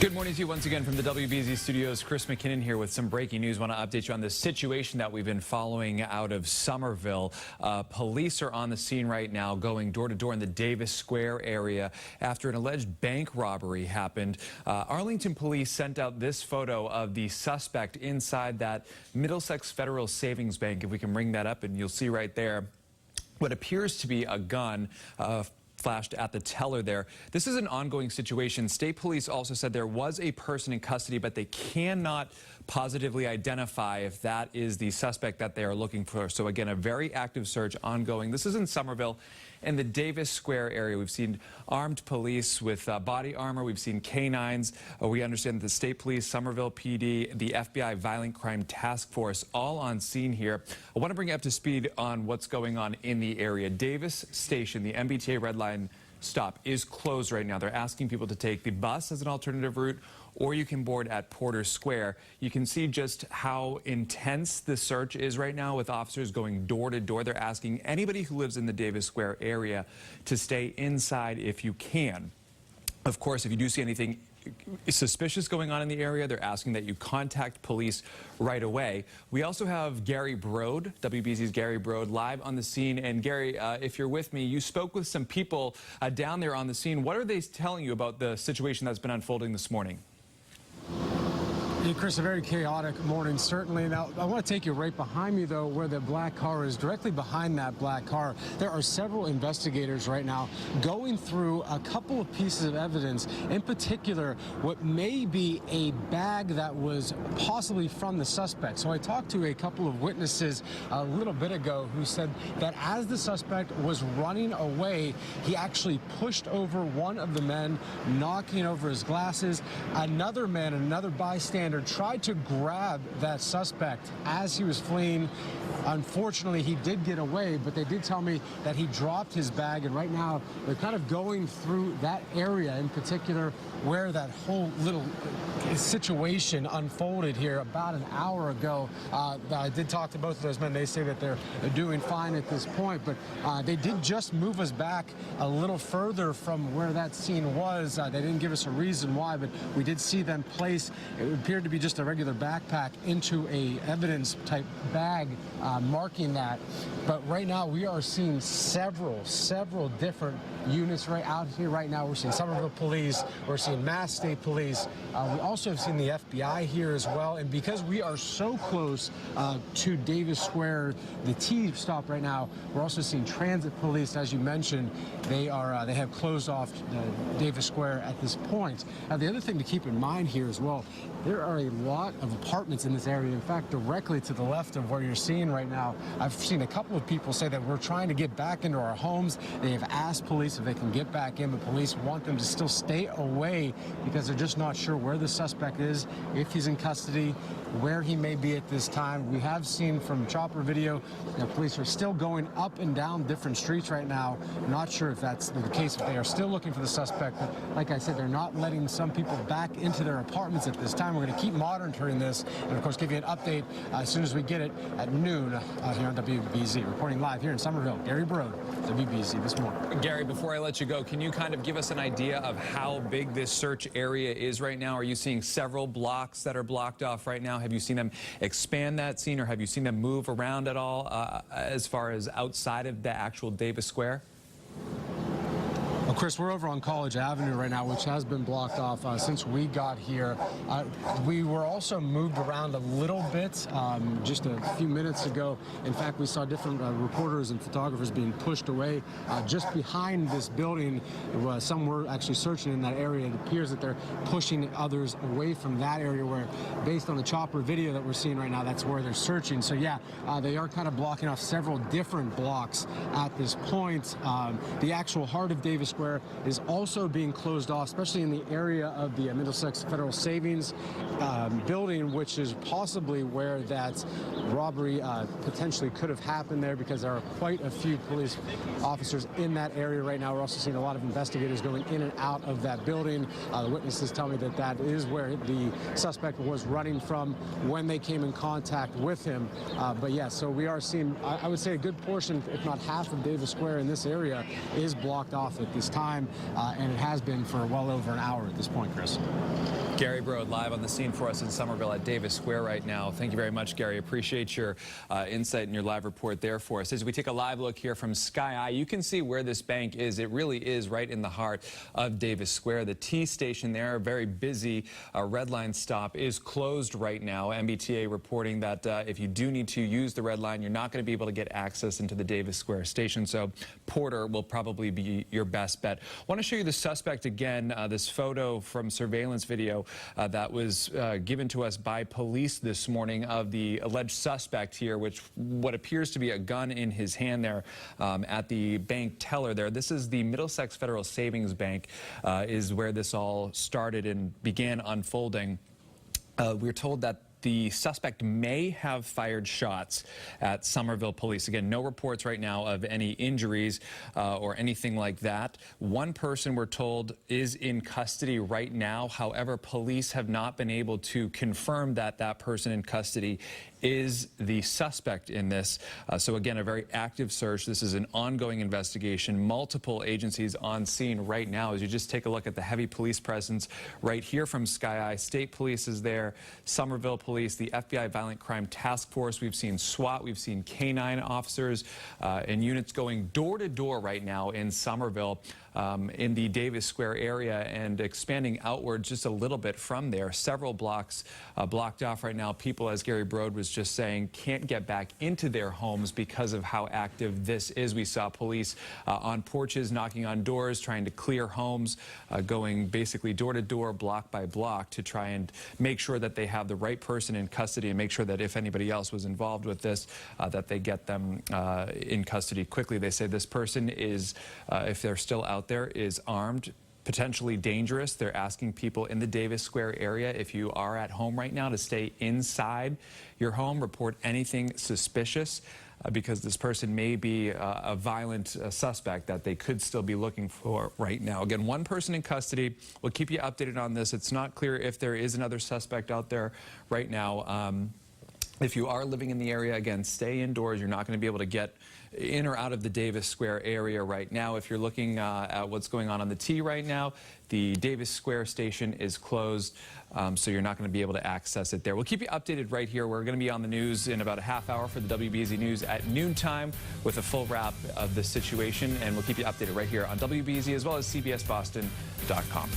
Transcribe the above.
Good morning to you once again from the WBZ studios. Chris McKinnon here with some breaking news. Want to update you on the situation that we've been following out of Somerville. Police are on the scene right now, going door to door in the Davis Square area after an alleged bank robbery happened. Arlington police sent out this photo of the suspect inside that Middlesex Federal Savings Bank. If we can bring that up, and you'll see right there what appears to be a gun flashed at the teller there. This is an ongoing situation. State police also said there was a person in custody, but they cannot positively identify if that is the suspect that they are looking for. So again, a very active search ongoing. This is in Somerville in the Davis Square area. We've seen armed police with body armor. We've seen canines. We understand that the state police, Somerville PD, the FBI Violent Crime Task Force, all on scene here. I want to bring you up to speed on what's going on in the area. Davis Station, the MBTA Red Line stop, is closed right now. They're asking people to take the bus as an alternative route, or you can board at Porter Square. You can see just how intense the search is right now, with officers going door to door. They're asking anybody who lives in the Davis Square area to stay inside if you can. Of course, if you do see anything suspicious going on in the area, they're asking that you contact police right away. We also have Gary Brode, WBZ's Gary Brode, live on the scene. And Gary, if you're with me, you spoke with some people down there on the scene. What are they telling you about the situation that's been unfolding this morning? Hey, Chris, a very chaotic morning, certainly. Now, I want to take you right behind me, though, where the black car is. Directly behind that black car, there are several investigators right now going through a couple of pieces of evidence, in particular, what may be a bag that was possibly from the suspect. So I talked to a couple of witnesses a little bit ago who said that as the suspect was running away, he actually pushed over one of the men, knocking over his glasses. Another man, another bystander, tried to grab that suspect as he was fleeing. Unfortunately, he did get away, but they did tell me that he dropped his bag, and right now they're kind of going through that area in particular where that whole little situation unfolded here about an hour ago. I did talk to both of those men. They say that they're doing fine at this point, but they did just move us back a little further from where that scene was. They didn't give us a reason why, but we did see them place, it appeared to be just a regular backpack, into a evidence type bag, marking that. But right now we are seeing several different units right out here right now. We're seeing Somerville Police, we're seeing Mass State Police. We also have seen the FBI here as well. And because we are so close to Davis Square, the T stop right now, we're also seeing transit police. As you mentioned, they have closed off Davis Square at this point. Now, the other thing to keep in mind here as well, there are a lot of apartments in this area. In fact, directly to the left of where you're seeing right now, I've seen a couple of people say that we're trying to get back into our homes. They have asked police if they can get back in, but police want them to still stay away because they're just not sure where the suspect is, if he's in custody, where he may be at this time. We have seen from chopper video that police are still going up and down different streets right now. I'm not sure if that's the case, if they are still looking for the suspect, but like I said, they're not letting some people back into their apartments at this time. We're going to keep monitoring this and, of course, give you an update as soon as we get it at noon here on WBZ. Reporting live here in Somerville, Gary Brode, WBZ this morning. Gary, before I let you go, can you kind of give us an idea of how big this search area is right now? Are you seeing several blocks that are blocked off right now? Have you seen them expand that scene, or have you seen them move around at all as far as outside of the actual Davis Square? Well, Chris, we're over on College Avenue right now, which has been blocked off since we got here. We were also moved around a little bit just a few minutes ago. In fact, we saw different reporters and photographers being pushed away just behind this building. Some were actually searching in that area. It appears that they're pushing others away from that area where, based on the chopper video that we're seeing right now, that's where they're searching. So, yeah, they are kind of blocking off several different blocks at this point. The actual heart of Davis Square is also being closed off, especially in the area of the Middlesex Federal Savings building, which is possibly where that robbery potentially could have happened there, because there are quite a few police officers in that area right now. We're also seeing a lot of investigators going in and out of that building. The witnesses tell me that that is where the suspect was running from when they came in contact with him. But yeah, so we are seeing, I would say, a good portion, if not half, of Davis Square in this area is blocked off at this time, and it has been for well over an hour at this point, Chris. Gary Brode live on the scene for us in Somerville at Davis Square right now. Thank you very much, Gary. Appreciate your insight and your live report there for us. As we take a live look here from Sky Eye, you can see where this bank is. It really is right in the heart of Davis Square. The T station there, a very busy red line stop, is closed right now. MBTA reporting that if you do need to use the red line, you're not going to be able to get access into the Davis Square station. So Porter will probably be your best bet. I want to show you the suspect again, this photo from surveillance video that was given to us by police this morning of the alleged suspect here, which what appears to be a gun in his hand there at the bank teller there. This is the Middlesex Federal Savings Bank is where this all started and began unfolding. We're told that the suspect may have fired shots at Somerville police. Again, no reports right now of any injuries or anything like that. One person, we're told, is in custody right now. However, police have not been able to confirm that that person in custody is the suspect in this. So again, a very active search. This is an ongoing investigation. Multiple agencies on scene right now. As you just take a look at the heavy police presence right here from Sky Eye. State Police is there, Somerville Police, the FBI Violent Crime Task Force. We've seen SWAT, we've seen K-9 officers and units going door to door right now in Somerville, in the Davis Square area, and expanding outward just a little bit from there. Several blocks blocked off right now. People, as Gary Brode was just saying, can't get back into their homes because of how active this is. We saw police on porches, knocking on doors, trying to clear homes, going basically door to door, block by block, to try and make sure that they have the right person in custody and make sure that if anybody else was involved with this, that they get them in custody quickly. They say this person is, if they're still out there, is armed, potentially dangerous. They're asking people in the Davis Square area, if you are at home right now, to stay inside your home, report anything suspicious, because this person may be a violent suspect that they could still be looking for right now. Again, one person in custody. We'll keep you updated on this. It's not clear if there is another suspect out there right now. If you are living in the area, again, stay indoors. You're not going to be able to get in or out of the Davis Square area right now. If you're looking at what's going on the T right now, the Davis Square station is closed, so you're not going to be able to access it there. We'll keep you updated right here. We're going to be on the news in about a half hour for the WBZ News at noontime with a full wrap of the situation, and we'll keep you updated right here on WBZ as well as CBSBoston.com.